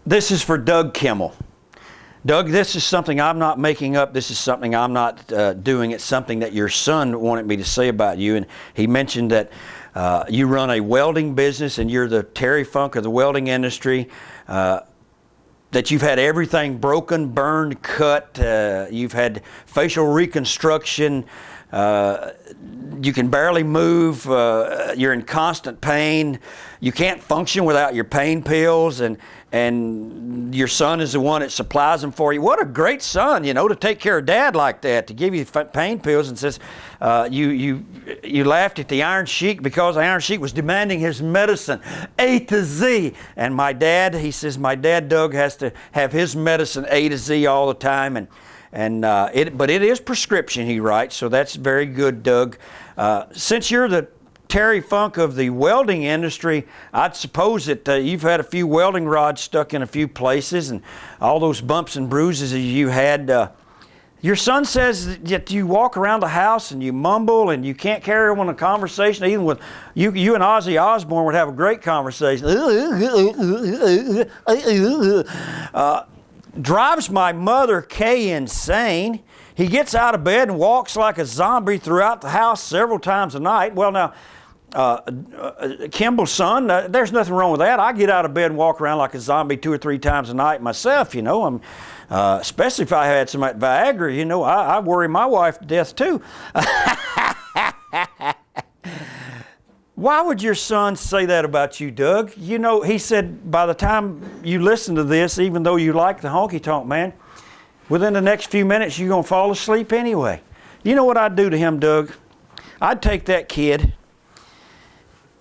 This is for Doug Kimmel. Doug, this is something I'm not making up. This is something I'm not doing. It's something that your son wanted me to say about you. And he mentioned that you run a welding business and you're the Terry Funk of the welding industry. That you've had everything broken, burned, cut. You've had facial reconstruction. You can barely move. You're in constant pain. You can't function without your pain pills, and your son is the one that supplies them for you. What a great son, you know, to take care of Dad like that, to give you pain pills. And says you laughed at the Iron Sheik because the Iron Sheik was demanding his medicine A to Z. And my dad, he says, my dad Doug has to have his medicine A to Z all the time. But it is prescription, he writes, so that's very good, Doug. Since you're the Terry Funk of the welding industry, I'd suppose that you've had a few welding rods stuck in a few places and all those bumps and bruises that you had. Your son says that you walk around the house and you mumble and you can't carry on a conversation. Even with you and Ozzy Osbourne would have a great conversation. Drives my mother, Kay, insane. He gets out of bed and walks like a zombie throughout the house several times a night. Well, now, Kimball's son, there's nothing wrong with that. I get out of bed and walk around like a zombie 2 or 3 times a night myself, you know. Especially if I had some Viagra, you know, I worry my wife to death too. Why would your son say that about you, Doug? You know, he said by the time you listen to this, even though you like the honky-tonk man, within the next few minutes you're going to fall asleep anyway. You know what I'd do to him, Doug? I'd take that kid,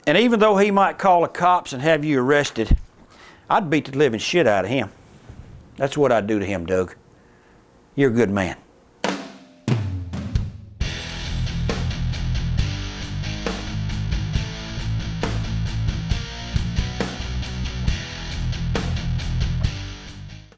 and even though he might call the cops and have you arrested, I'd beat the living shit out of him. That's what I'd do to him, Doug. You're a good man.